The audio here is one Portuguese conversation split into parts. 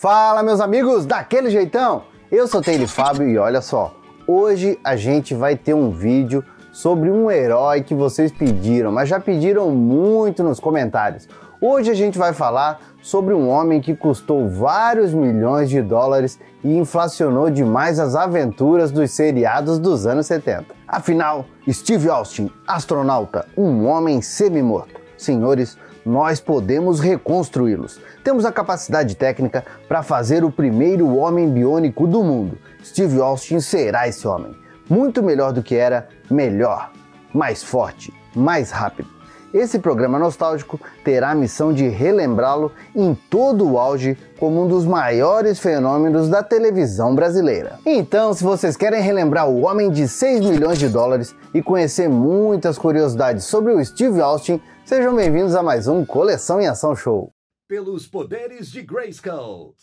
Fala, meus amigos, daquele jeitão? Eu sou Taylor Fábio e olha só, hoje a gente vai ter um vídeo sobre um herói que vocês pediram, mas já pediram muito nos comentários. Hoje a gente vai falar sobre um homem que custou vários milhões de dólares e inflacionou demais as aventuras dos seriados dos anos 70. Afinal, Steve Austin, astronauta, um homem semi-morto. Senhores, nós podemos reconstruí-los. Temos a capacidade técnica para fazer o primeiro homem biônico do mundo. Steve Austin será esse homem. Muito melhor do que era, melhor, mais forte, mais rápido. Esse programa nostálgico terá a missão de relembrá-lo em todo o auge como um dos maiores fenômenos da televisão brasileira. Então, se vocês querem relembrar o homem de 6 milhões de dólares e conhecer muitas curiosidades sobre o Steve Austin, sejam bem-vindos a mais um Coleção em Ação Show. Pelos poderes de Grayskull.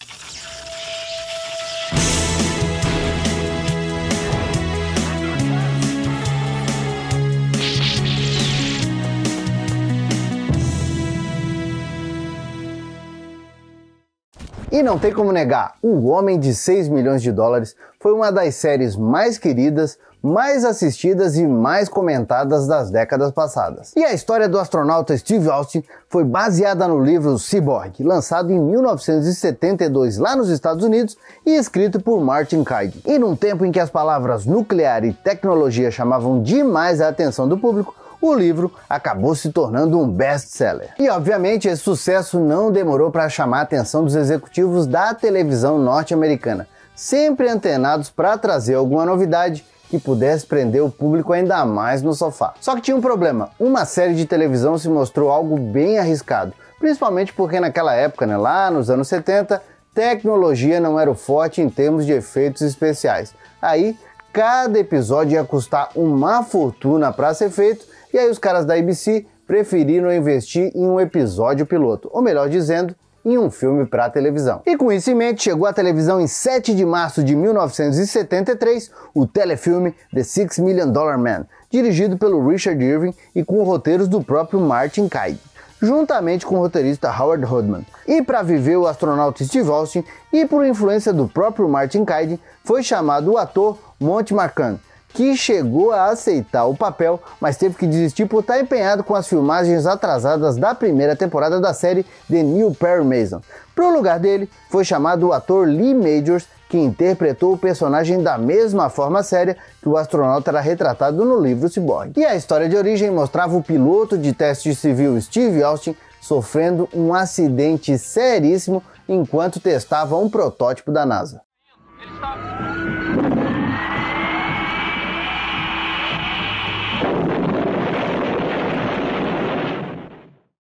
E não tem como negar, O Homem de 6 milhões de dólares foi uma das séries mais queridas, mais assistidas e mais comentadas das décadas passadas. E a história do astronauta Steve Austin foi baseada no livro Cyborg, lançado em 1972 lá nos Estados Unidos e escrito por Martin Caidin. E num tempo em que as palavras nuclear e tecnologia chamavam demais a atenção do público, o livro acabou se tornando um best-seller. E obviamente esse sucesso não demorou para chamar a atenção dos executivos da televisão norte-americana, sempre antenados para trazer alguma novidade que pudesse prender o público ainda mais no sofá. Só que tinha um problema, uma série de televisão se mostrou algo bem arriscado, principalmente porque naquela época, lá nos anos 70, tecnologia não era o forte em termos de efeitos especiais. Aí, cada episódio ia custar uma fortuna para ser feito, e aí os caras da ABC preferiram investir em um episódio piloto, ou melhor dizendo, em um filme para televisão. E com isso em mente, chegou à televisão em 7 de março de 1973, o telefilme The $6 Million Man, dirigido pelo Richard Irving e com roteiros do próprio Martin Caidin, juntamente com o roteirista Howard Hudman. E para viver o astronauta Steve Austin, e por influência do próprio Martin Caidin, foi chamado o ator Monty McCann, que chegou a aceitar o papel, mas teve que desistir por estar empenhado com as filmagens atrasadas da primeira temporada da série The New Perry Mason. Para o lugar dele, foi chamado o ator Lee Majors, que interpretou o personagem da mesma forma séria que o astronauta era retratado no livro Cyborg. E a história de origem mostrava o piloto de teste civil Steve Austin sofrendo um acidente seríssimo enquanto testava um protótipo da NASA.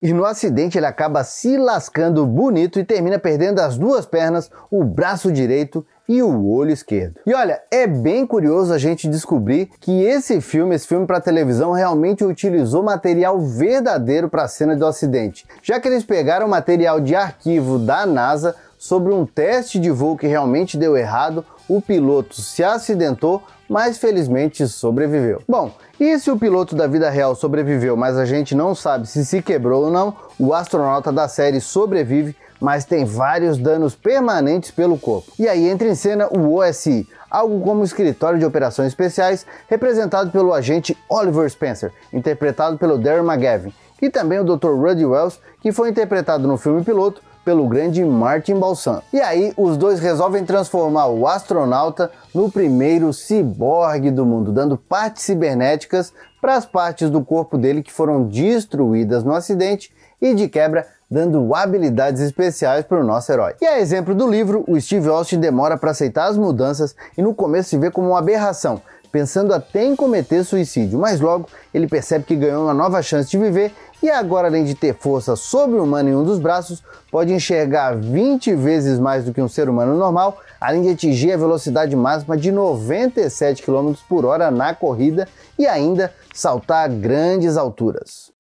E no acidente ele acaba se lascando bonito e termina perdendo as duas pernas, o braço direito e o olho esquerdo. E olha, é bem curioso a gente descobrir que esse filme para televisão, realmente utilizou material verdadeiro para a cena do acidente, já que eles pegaram material de arquivo da NASA sobre um teste de voo que realmente deu errado, o piloto se acidentou, mas felizmente sobreviveu. Bom, e se o piloto da vida real sobreviveu, mas a gente não sabe se quebrou ou não, o astronauta da série sobrevive, mas tem vários danos permanentes pelo corpo. E aí entra em cena o OSI, algo como um escritório de operações especiais, representado pelo agente Oliver Spencer, interpretado pelo Darren McGavin, e também o Dr. Ruddy Wells, que foi interpretado no filme piloto pelo grande Martin Balsam. E aí os dois resolvem transformar o astronauta no primeiro ciborgue do mundo, dando partes cibernéticas para as partes do corpo dele que foram destruídas no acidente e de quebra dando habilidades especiais para o nosso herói. E a exemplo do livro, o Steve Austin demora para aceitar as mudanças e no começo se vê como uma aberração, pensando até em cometer suicídio, mas logo ele percebe que ganhou uma nova chance de viver e agora, além de ter força sobre-humana em um dos braços, pode enxergar 20 vezes mais do que um ser humano normal, além de atingir a velocidade máxima de 97 km por hora na corrida e ainda saltar grandes alturas.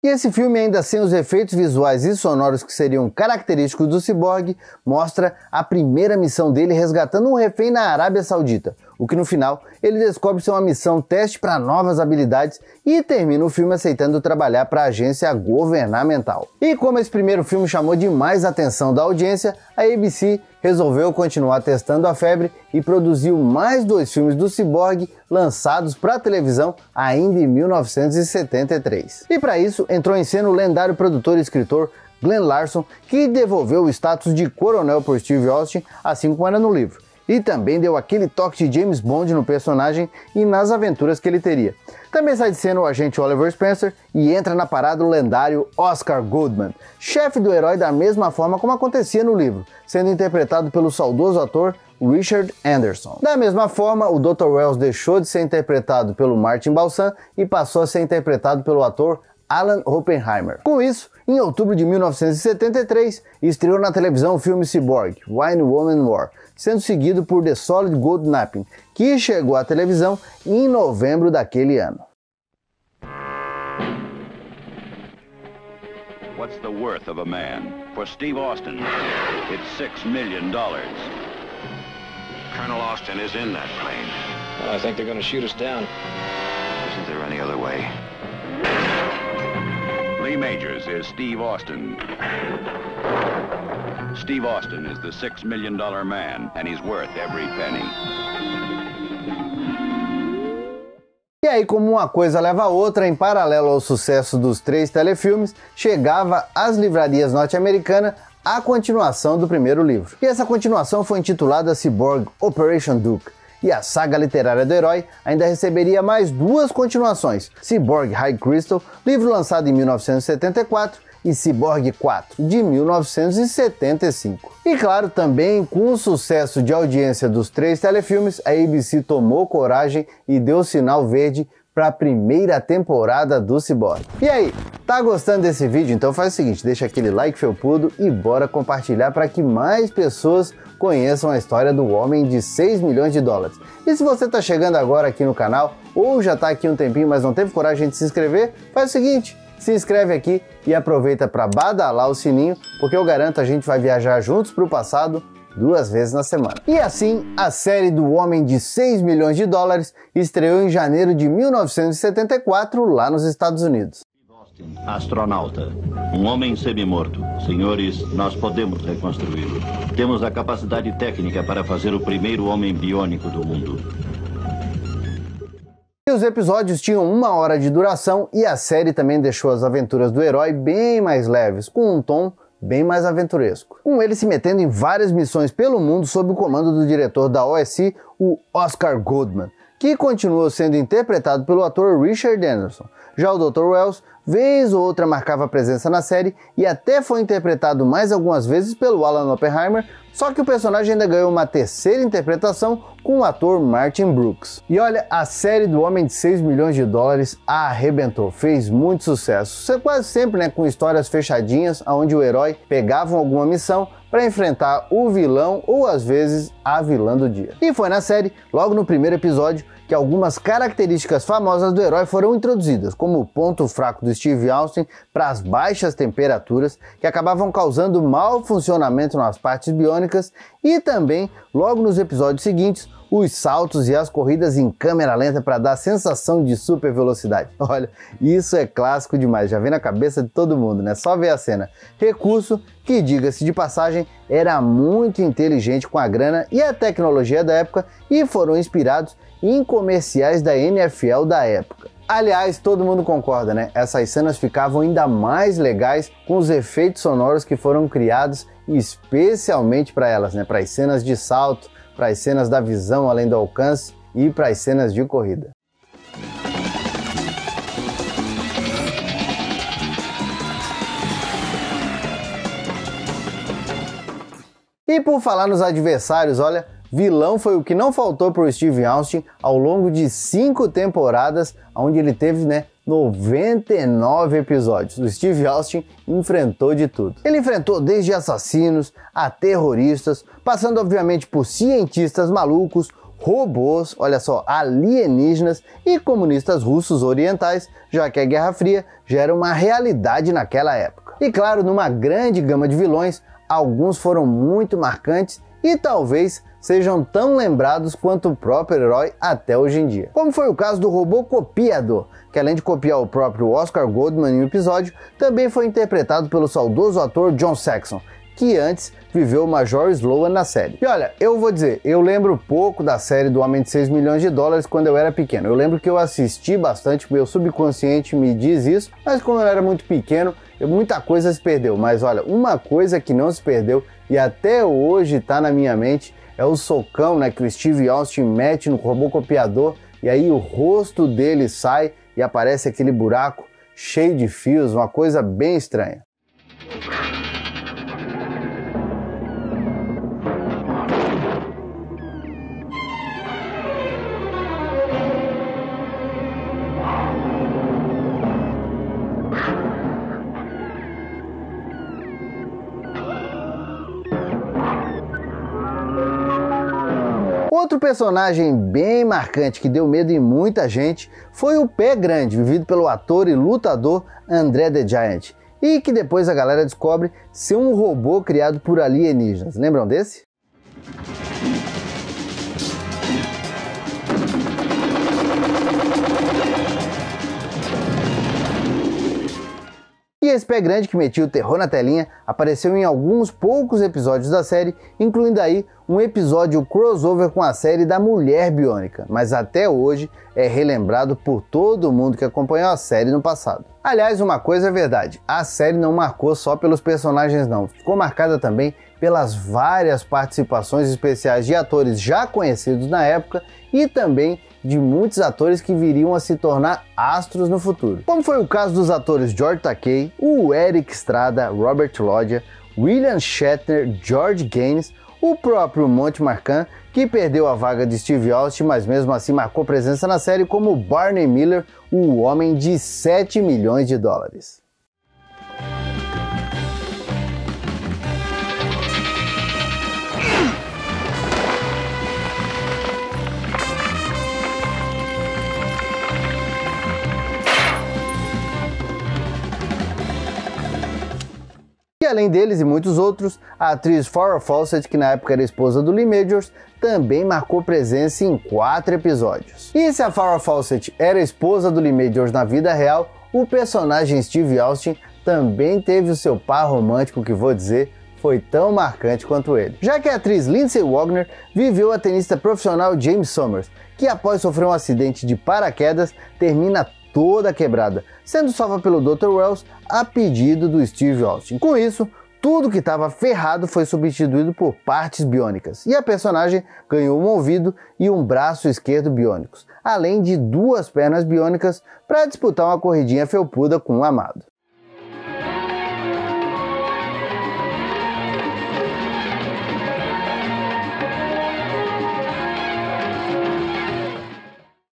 E esse filme, ainda sem os efeitos visuais e sonoros que seriam característicos do Cyborg, mostra a primeira missão dele resgatando um refém na Arábia Saudita, o que no final ele descobre ser uma missão teste para novas habilidades e termina o filme aceitando trabalhar para a agência governamental. E como esse primeiro filme chamou demais a atenção da audiência, a ABC resolveu continuar testando a febre e produziu mais 2 filmes do Cyborg lançados para televisão ainda em 1973. E para isso entrou em cena o lendário produtor e escritor Glenn Larson, que devolveu o status de coronel por Steve Austin, assim como era no livro. E também deu aquele toque de James Bond no personagem e nas aventuras que ele teria. Também sai de cena o agente Oliver Spencer e entra na parada o lendário Oscar Goodman, chefe do herói da mesma forma como acontecia no livro, sendo interpretado pelo saudoso ator Richard Anderson. Da mesma forma, o Dr. Wells deixou de ser interpretado pelo Martin Balsam e passou a ser interpretado pelo ator Alan Oppenheimer. Com isso, em outubro de 1973, estreou na televisão o filme Cyborg, Wine Woman War, sendo seguido por The Solid Gold Knapping, que chegou à televisão em novembro daquele ano. What's the worth of a man? For Steve Austin, it's $6 million. Colonel Austin is in that plane. I think they're going to shoot us down. Isn't there any other way? Lee Majors is Steve Austin. Steve Austin is the $6 million man, and he's worth every penny. E aí, como uma coisa leva a outra, em paralelo ao sucesso dos 3 telefilmes, chegava às livrarias norte-americanas a continuação do primeiro livro. E essa continuação foi intitulada Cyborg Operation Duke. E a saga literária do herói ainda receberia mais 2 continuações, Cyborg High Crystal, livro lançado em 1974, e Cyborg 4, de 1975. E claro, também com o sucesso de audiência dos 3 telefilmes, a ABC tomou coragem e deu o sinal verde para a primeira temporada do Cyborg. E aí, tá gostando desse vídeo? Então faz o seguinte, deixa aquele like felpudo e bora compartilhar para que mais pessoas conheçam a história do homem de 6 milhões de dólares. E se você tá chegando agora aqui no canal, ou já tá aqui um tempinho, mas não teve coragem de se inscrever, faz o seguinte, se inscreve aqui e aproveita para badalar o sininho, porque eu garanto a gente vai viajar juntos para o passado 2 vezes na semana. E assim, a série do Homem de 6 milhões de dólares estreou em janeiro de 1974 lá nos Estados Unidos. Astronauta, um homem semi-morto. Senhores, nós podemos reconstruí-lo. Temos a capacidade técnica para fazer o primeiro homem biônico do mundo. E os episódios tinham 1 hora de duração e a série também deixou as aventuras do herói bem mais leves, com um tom bem mais aventuresco. Com ele se metendo em várias missões pelo mundo sob o comando do diretor da OSI, o Oscar Goodman, que continuou sendo interpretado pelo ator Richard Anderson. Já o Dr. Wells, vez ou outra, marcava presença na série e até foi interpretado mais algumas vezes pelo Alan Oppenheimer, só que o personagem ainda ganhou uma 3ª interpretação com o ator Martin Brooks. E olha, a série do Homem de 6 milhões de dólares arrebentou, fez muito sucesso, quase sempre com histórias fechadinhas, onde o herói pegava alguma missão para enfrentar o vilão ou às vezes a vilã do dia. E foi na série, logo no primeiro episódio, que algumas características famosas do herói foram introduzidas, como o ponto fraco do Steve Austin para as baixas temperaturas, que acabavam causando mau funcionamento nas partes biônicas, e também, logo nos episódios seguintes, os saltos e as corridas em câmera lenta para dar a sensação de super velocidade. Olha, isso é clássico demais, já vem na cabeça de todo mundo, né? Só ver a cena. Recurso que, diga-se de passagem, era muito inteligente com a grana e a tecnologia da época e foram inspirados em comerciais da NFL da época. Aliás, todo mundo concorda, né? Essas cenas ficavam ainda mais legais com os efeitos sonoros que foram criados especialmente para elas, né? Para as cenas de salto, para as cenas da visão além do alcance e para as cenas de corrida. E por falar nos adversários, olha, vilão foi o que não faltou para o Steve Austin ao longo de 5 temporadas, onde ele teve, 99 episódios. O Steve Austin enfrentou de tudo. Ele enfrentou desde assassinos a terroristas, passando obviamente por cientistas malucos, robôs, olha só, alienígenas e comunistas russos orientais, já que a Guerra Fria já era uma realidade naquela época. E claro, numa grande gama de vilões, alguns foram muito marcantes e talvez sejam tão lembrados quanto o próprio herói até hoje em dia. Como foi o caso do robô Copiador, que além de copiar o próprio Oscar Goldman em um episódio, também foi interpretado pelo saudoso ator John Saxon, que antes viveu o Major Sloan na série. E olha, eu vou dizer, eu lembro pouco da série do Homem de 6 milhões de dólares quando eu era pequeno. Eu lembro que eu assisti bastante, meu subconsciente me diz isso, mas como eu era muito pequeno, muita coisa se perdeu. Mas olha, uma coisa que não se perdeu e até hoje tá na minha mente é o socão, né, que o Steve Austin mete no robô copiador e aí o rosto dele sai e aparece aquele buraco cheio de fios, uma coisa bem estranha. Outro personagem bem marcante que deu medo em muita gente foi o Pé Grande, vivido pelo ator e lutador André the Giant, e que depois a galera descobre ser um robô criado por alienígenas. Lembram desse? E esse Pé Grande que metia o terror na telinha apareceu em alguns poucos episódios da série, incluindo aí um episódio crossover com a série da Mulher Biônica, mas até hoje é relembrado por todo mundo que acompanhou a série no passado. Aliás, uma coisa é verdade, a série não marcou só pelos personagens não, ficou marcada também pelas várias participações especiais de atores já conhecidos na época e também de muitos atores que viriam a se tornar astros no futuro. Como foi o caso dos atores George Takei, o Eric Estrada, Robert Loggia, William Shatner, George Gaynes, o próprio Monty Marcan, que perdeu a vaga de Steve Austin, mas mesmo assim marcou presença na série como Barney Miller, o homem de 7 milhões de dólares. E além deles e muitos outros, a atriz Farrah Fawcett, que na época era esposa do Lee Majors, também marcou presença em 4 episódios. E se a Farrah Fawcett era esposa do Lee Majors na vida real, o personagem Steve Austin também teve o seu par romântico que, vou dizer, foi tão marcante quanto ele. Já que a atriz Lindsay Wagner viveu a tenista profissional James Sommers, que após sofrer um acidente de paraquedas, termina toda quebrada, sendo salva pelo Dr. Wells a pedido do Steve Austin. Com isso, tudo que estava ferrado foi substituído por partes biônicas, e a personagem ganhou um ouvido e um braço esquerdo biônicos, além de 2 pernas biônicas para disputar uma corridinha felpuda com o amado.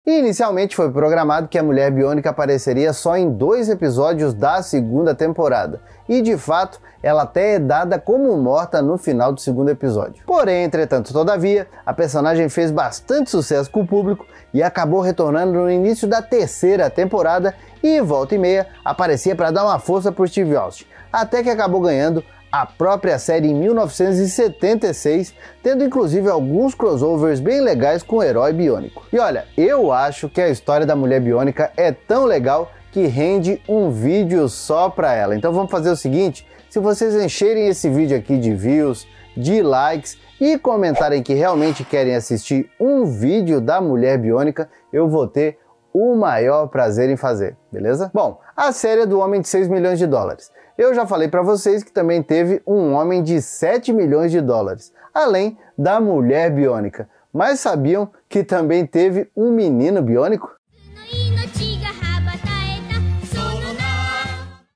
E inicialmente foi programado que a Mulher Biônica apareceria só em 2 episódios da segunda temporada, e de fato ela até é dada como morta no final do 2º episódio. Porém, entretanto, todavia, a personagem fez bastante sucesso com o público e acabou retornando no início da 3ª temporada e volta e meia aparecia para dar uma força pro Steve Austin, até que acabou ganhando a própria série em 1976, tendo inclusive alguns crossovers bem legais com o herói biônico. E olha, eu acho que a história da Mulher Biônica é tão legal que rende um vídeo só pra ela. Então vamos fazer o seguinte, se vocês encherem esse vídeo aqui de views, de likes e comentarem que realmente querem assistir um vídeo da Mulher Biônica, eu vou ter o maior prazer em fazer, beleza? Bom, a série é do Homem de 6 milhões de dólares. Eu já falei para vocês que também teve um homem de 7 milhões de dólares, além da Mulher Biônica. Mas sabiam que também teve um menino biônico?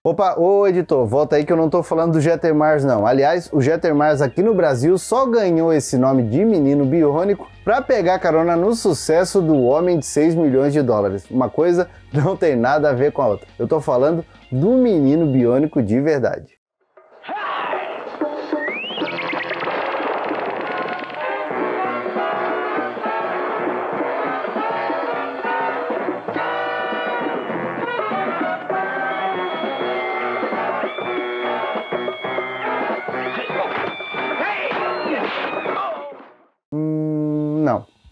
Opa, ô editor, volta aí que eu não tô falando do Jeter Mars não. Aliás, o Jeter Mars aqui no Brasil só ganhou esse nome de menino biônico pra pegar carona no sucesso do Homem de 6 milhões de dólares. Uma coisa não tem nada a ver com a outra. Eu tô falando do menino biônico de verdade.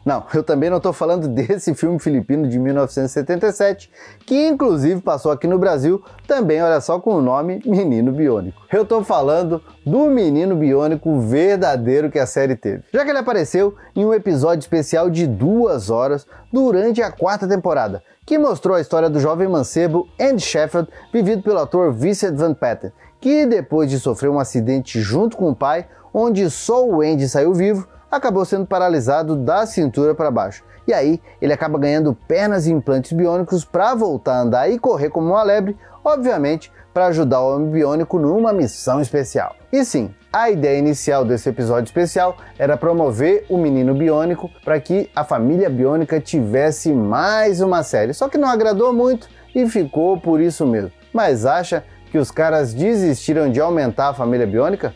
Não, eu também não estou falando desse filme filipino de 1977, que inclusive passou aqui no Brasil, também, olha só, com o nome Menino Biônico. Eu estou falando do Menino Biônico verdadeiro que a série teve, já que ele apareceu em um episódio especial de 2 horas durante a 4ª temporada, que mostrou a história do jovem mancebo Andy Sheffield, vivido pelo ator Vincent Van Patten, que depois de sofrer um acidente junto com o pai, onde só o Andy saiu vivo, acabou sendo paralisado da cintura para baixo. E aí ele acaba ganhando pernas e implantes biônicos para voltar a andar e correr como uma lebre, obviamente para ajudar o homem biônico numa missão especial. E sim, a ideia inicial desse episódio especial era promover o Menino Biônico para que a família biônica tivesse mais uma série, só que não agradou muito e ficou por isso mesmo. Mas acha que os caras desistiram de aumentar a família biônica?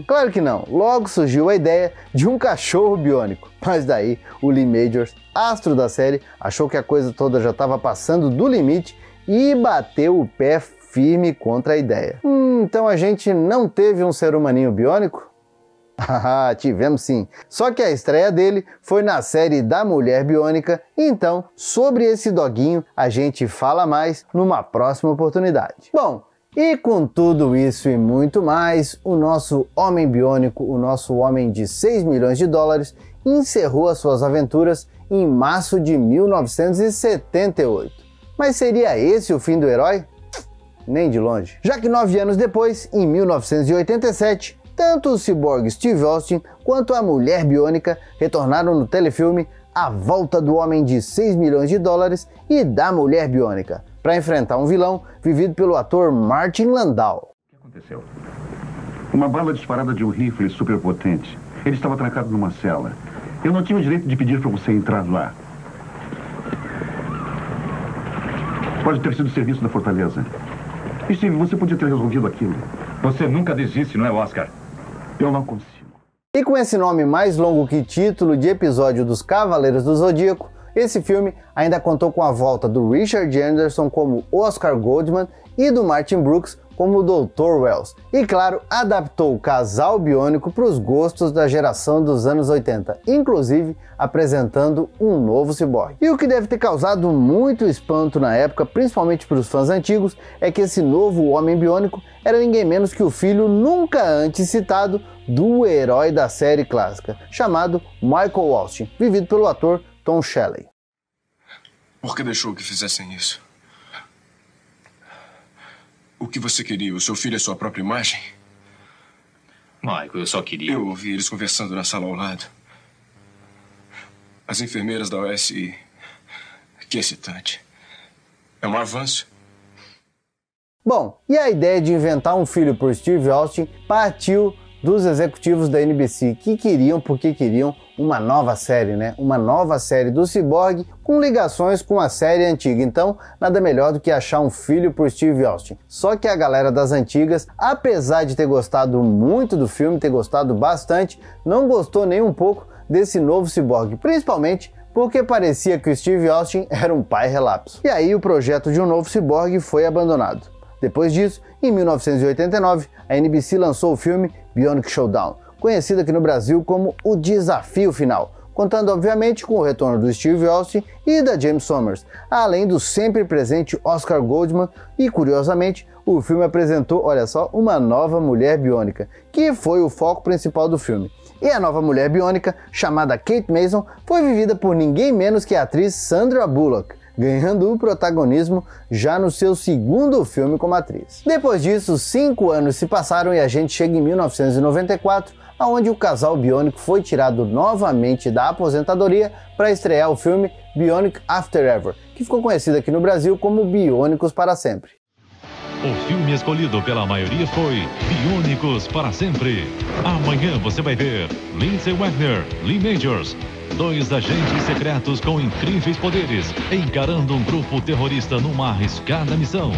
Claro que não. Logo surgiu a ideia de um cachorro biônico. Mas daí o Lee Majors, astro da série, achou que a coisa toda já estava passando do limite e bateu o pé firme contra a ideia. Então a gente não teve um ser humaninho biônico? Ah, tivemos sim. Só que a estreia dele foi na série da Mulher Biônica, então sobre esse doguinho a gente fala mais numa próxima oportunidade. Bom, e com tudo isso e muito mais, o nosso homem biônico, o nosso homem de 6 milhões de dólares, encerrou as suas aventuras em março de 1978. Mas seria esse o fim do herói? Nem de longe. Já que 9 anos depois, em 1987, tanto o ciborgue Steve Austin quanto a Mulher Biônica retornaram no telefilme A Volta do Homem de 6 milhões de dólares e da Mulher Biônica, para enfrentar um vilão vivido pelo ator Martin Landau. O que aconteceu? Uma bala disparada de um rifle superpotente. Ele estava trancado numa cela. Eu não tinha o direito de pedir para você entrar lá. Pode ter sido o serviço da Fortaleza. Steve, você podia ter resolvido aquilo. Você nunca desiste, não é, Oscar? Eu não consigo. E com esse nome mais longo que título de episódio dos Cavaleiros do Zodíaco, esse filme ainda contou com a volta do Richard Anderson como Oscar Goldman e do Martin Brooks como o Dr. Wells. E claro, adaptou o casal biônico para os gostos da geração dos anos 80, inclusive apresentando um novo ciborgue. E o que deve ter causado muito espanto na época, principalmente para os fãs antigos, é que esse novo homem biônico era ninguém menos que o filho nunca antes citado do herói da série clássica, chamado Michael Austin, vivido pelo ator Tom Shelley. Por que deixou que fizessem isso? O que você queria? O seu filho é sua própria imagem? Michael, eu só queria... Eu ouvi eles conversando na sala ao lado. As enfermeiras da OSI. Que excitante. É um avanço. Bom, e a ideia de inventar um filho por Steve Austin partiu dos executivos da NBC, que queriam, porque queriam, uma nova série, né? Uma nova série do Cyborg com ligações com a série antiga. Então, nada melhor do que achar um filho por Steve Austin. Só que a galera das antigas, apesar de ter gostado muito do filme, ter gostado bastante, não gostou nem um pouco desse novo Cyborg, principalmente porque parecia que o Steve Austin era um pai relapso. E aí o projeto de um novo Cyborg foi abandonado. Depois disso, em 1989, a NBC lançou o filme Bionic Showdown, conhecido aqui no Brasil como O Desafio Final, contando obviamente com o retorno do Steve Austin e da James Sommers, além do sempre presente Oscar Goldman, e curiosamente o filme apresentou, olha só, uma nova mulher biônica, que foi o foco principal do filme. E a nova mulher biônica, chamada Kate Mason, foi vivida por ninguém menos que a atriz Sandra Bullock, ganhando o protagonismo já no seu segundo filme como atriz. Depois disso, 5 anos se passaram e a gente chega em 1994, onde o casal biônico foi tirado novamente da aposentadoria para estrear o filme Bionic After Ever, que ficou conhecido aqui no Brasil como Biônicos para Sempre. O filme escolhido pela maioria foi Biônicos para Sempre. Amanhã você vai ver Lindsay Wagner, Lee Majors, 2 agentes secretos com incríveis poderes, encarando um grupo terrorista numa arriscada missão.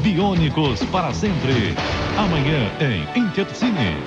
Biônicos para Sempre. Amanhã em Intercine.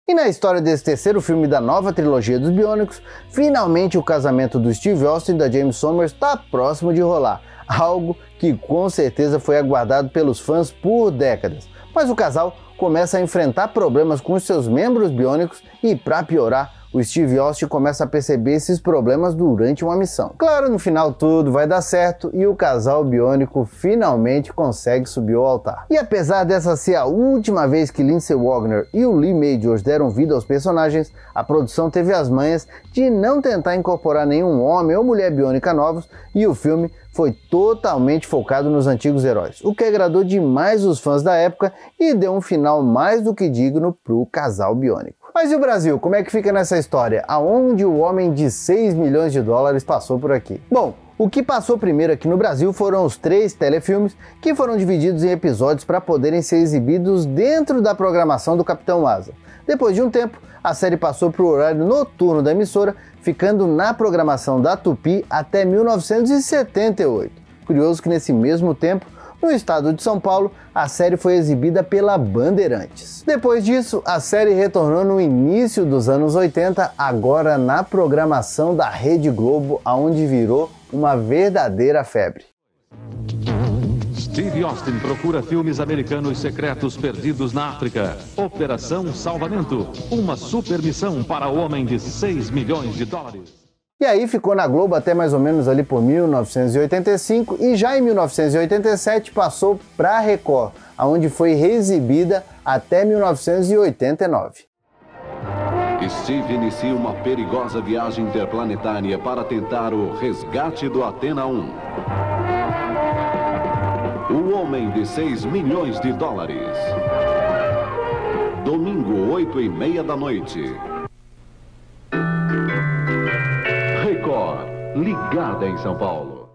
E na história desse terceiro filme da nova trilogia dos Biônicos, finalmente o casamento do Steve Austin e da James Sommers está próximo de rolar. Algo que com certeza foi aguardado pelos fãs por décadas. Mas o casal começa a enfrentar problemas com os seus membros biônicos e, para piorar, o Steve Austin começa a perceber esses problemas durante uma missão. Claro, no final tudo vai dar certo e o casal biônico finalmente consegue subir ao altar. E apesar dessa ser a última vez que Lindsay Wagner e o Lee Majors deram vida aos personagens, a produção teve as manhas de não tentar incorporar nenhum homem ou mulher biônica novos e o filme foi totalmente focado nos antigos heróis, o que agradou demais os fãs da época e deu um final mais do que digno pro casal biônico. Mas e o Brasil? Como é que fica nessa história? Aonde o homem de 6 milhões de dólares passou por aqui? Bom, o que passou primeiro aqui no Brasil foram os 3 telefilmes que foram divididos em episódios para poderem ser exibidos dentro da programação do Capitão Asa. Depois de um tempo, a série passou para o horário noturno da emissora, ficando na programação da Tupi até 1978. Curioso que nesse mesmo tempo, no estado de São Paulo, a série foi exibida pela Bandeirantes. Depois disso, a série retornou no início dos anos 80, agora na programação da Rede Globo, onde virou uma verdadeira febre. Steve Austin procura filmes americanos secretos perdidos na África. Operação Salvamento, uma super missão para o homem de 6 milhões de dólares. E aí ficou na Globo até mais ou menos ali por 1985 e já em 1987 passou para a Record, onde foi reexibida até 1989. Steve inicia uma perigosa viagem interplanetária para tentar o resgate do Athena 1. O homem de 6 milhões de dólares. Domingo, 8h30 da noite. Record, ligada em São Paulo.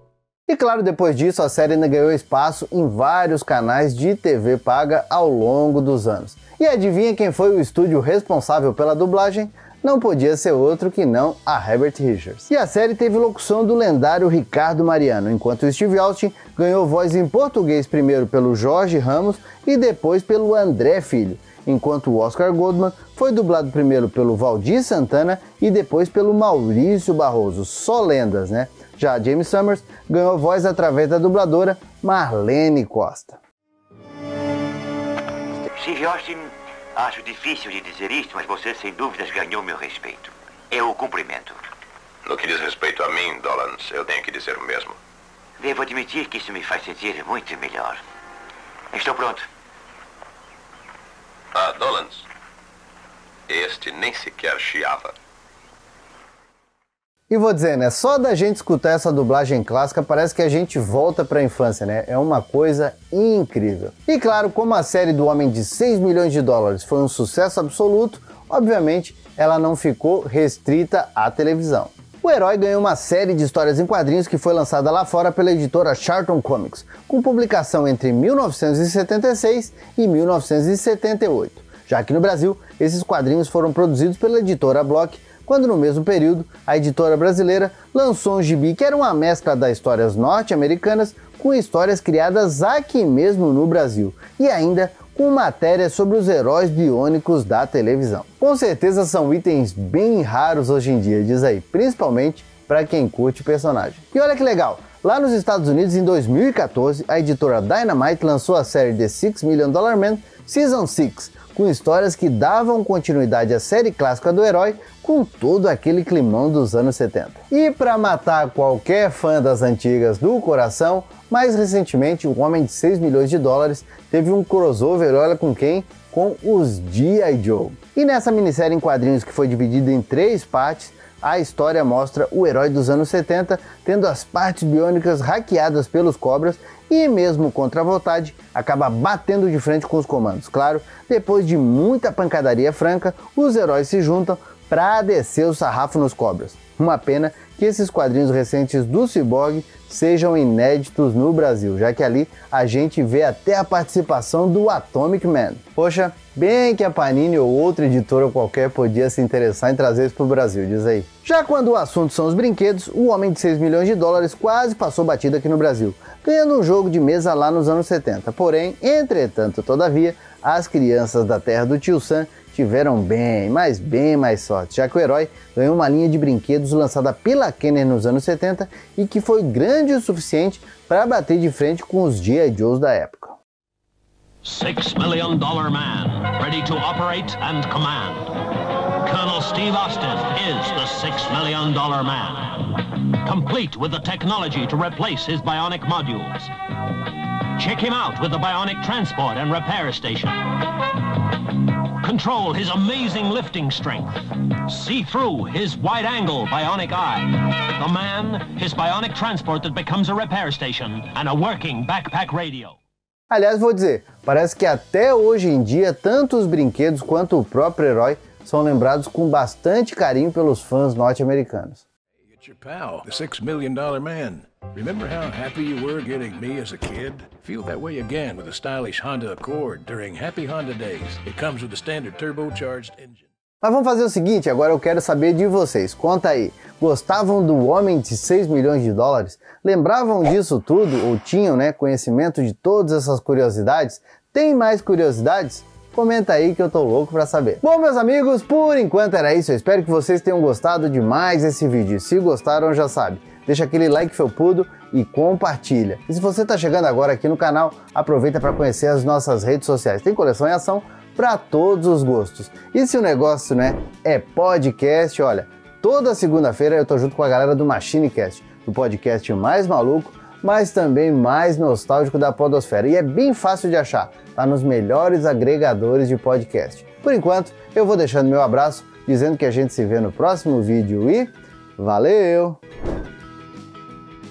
E claro, depois disso a série ainda ganhou espaço em vários canais de TV paga ao longo dos anos. E adivinha quem foi o estúdio responsável pela dublagem? Não podia ser outro que não a Herbert Richards. E a série teve locução do lendário Ricardo Mariano, enquanto o Steve Austin ganhou voz em português primeiro pelo Jorge Ramos e depois pelo André Filho, enquanto o Oscar Goldman foi dublado primeiro pelo Valdir Santana e depois pelo Maurício Barroso, só lendas, né? Já James Summers ganhou voz através da dubladora Marlene Costa. Steve Austin, acho difícil de dizer isto, mas você sem dúvidas ganhou meu respeito. Eu o cumprimento. No que diz respeito a mim, Dollans, eu tenho que dizer o mesmo. Devo admitir que isso me faz sentir muito melhor. Estou pronto. Ah, Dollans, este nem sequer chiava. E vou dizer, né, só da gente escutar essa dublagem clássica parece que a gente volta para a infância, né? É uma coisa incrível. E claro, como a série do Homem de 6 milhões de dólares foi um sucesso absoluto, obviamente ela não ficou restrita à televisão. O herói ganhou uma série de histórias em quadrinhos que foi lançada lá fora pela editora Charlton Comics, com publicação entre 1976 e 1978. Já que no Brasil, esses quadrinhos foram produzidos pela editora Block, quando no mesmo período, a editora brasileira lançou um gibi que era uma mescla das histórias norte-americanas com histórias criadas aqui mesmo no Brasil, e ainda com matérias sobre os heróis biônicos da televisão. Com certeza são itens bem raros hoje em dia, diz aí, principalmente para quem curte o personagem. E olha que legal, lá nos Estados Unidos em 2014, a editora Dynamite lançou a série The $6 Million Man Season 6, com histórias que davam continuidade à série clássica do herói, com todo aquele climão dos anos 70. E para matar qualquer fã das antigas do coração, mais recentemente o Homem de 6 milhões de dólares teve um crossover, olha com quem? Com os G.I. Joe. E nessa minissérie em quadrinhos que foi dividida em 3 partes, a história mostra o herói dos anos 70 tendo as partes biônicas hackeadas pelos cobras e mesmo contra a vontade, acaba batendo de frente com os comandos. Claro, depois de muita pancadaria franca, os heróis se juntam para descer o sarrafo nos cobras. Uma pena que esses quadrinhos recentes do Cyborg sejam inéditos no Brasil, já que ali a gente vê até a participação do Atomic Man. Poxa, bem que a Panini ou outra editora qualquer podia se interessar em trazer isso para o Brasil, diz aí. Já quando o assunto são os brinquedos, o Homem de 6 milhões de dólares quase passou batido aqui no Brasil, ganhando um jogo de mesa lá nos anos 70. Porém, entretanto, todavia, as crianças da terra do Tio Sam tiveram bem mais sorte, já que o herói ganhou uma linha de brinquedos lançada pela Kenner nos anos 70 e que foi grande o suficiente para bater de frente com os G.I. Joes da época. $6 Million Man, ready to operate and command. Colonel Steve Austin is the $6 million man, complete with the technology to replace his bionic modules. Check him out with the bionic transport and repair station. Control his amazing lifting strength. See through his wide-angle bionic eye. The man, his bionic transport that becomes a repair station and a working backpack radio. Aliás, vou dizer, parece que até hoje em dia, tanto os brinquedos quanto o próprio herói são lembrados com bastante carinho pelos fãs norte-americanos. It's your pal, the $6 million man. Remember how happy you were getting me as a kid? Feel that way again with a stylish Honda Accord during Happy Honda Days. It comes with a standard turbocharged engine. Mas vamos fazer o seguinte, agora eu quero saber de vocês. Conta aí, gostavam do Homem de 6 milhões de dólares? Lembravam disso tudo ou tinham, conhecimento de todas essas curiosidades? Tem mais curiosidades? Comenta aí que eu tô louco pra saber. Bom, meus amigos, por enquanto era isso. Eu espero que vocês tenham gostado demais desse vídeo. Se gostaram, já sabe, deixa aquele like felpudo e compartilha. E se você tá chegando agora aqui no canal, aproveita para conhecer as nossas redes sociais. Tem coleção em ação para todos os gostos. E se o negócio, é podcast, olha, toda segunda-feira eu tô junto com a galera do MachineCast, do podcast mais maluco, mas também mais nostálgico da podosfera. E é bem fácil de achar, tá nos melhores agregadores de podcast. Por enquanto, eu vou deixando meu abraço, dizendo que a gente se vê no próximo vídeo e valeu!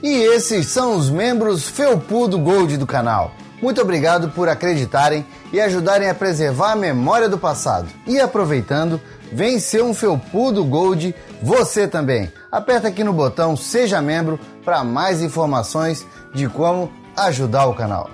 E esses são os membros Felpudo Gold do canal. Muito obrigado por acreditarem e ajudarem a preservar a memória do passado. E aproveitando, vem ser um Felpudo Gold você também. Aperta aqui no botão Seja Membro para mais informações de como ajudar o canal.